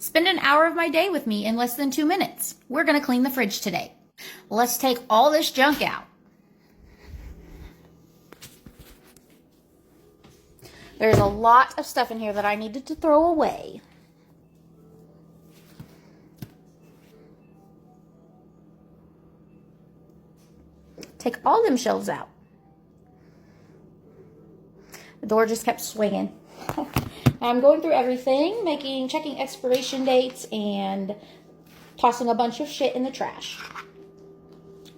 Spend an hour of my day with me in less than 2 minutes. We're going to clean the fridge today. Let's take all this junk out. There's a lot of stuff in here that I needed to throw away. Take all them shelves out. The door just kept swinging. I'm going through everything, checking expiration dates, and tossing a bunch of shit in the trash.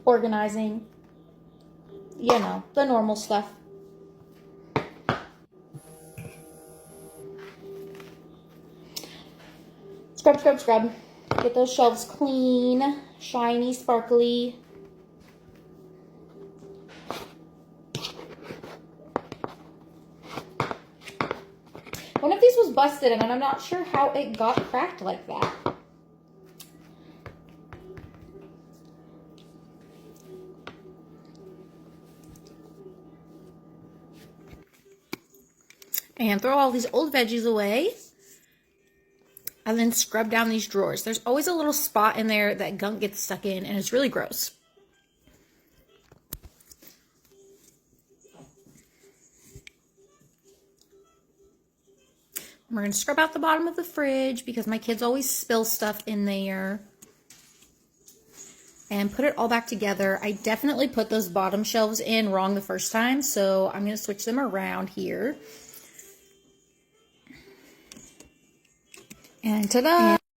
Organizing. You know, the normal stuff. Scrub, scrub, scrub. Get those shelves clean, shiny, sparkly. One of these was busted, and I'm not sure how it got cracked like that. And throw all these old veggies away. And then scrub down these drawers. There's always a little spot in there that gunk gets stuck in, and it's really gross. We're going to scrub out the bottom of the fridge because my kids always spill stuff in there. And put it all back together. I definitely put those bottom shelves in wrong the first time, so I'm going to switch them around here. And ta-da!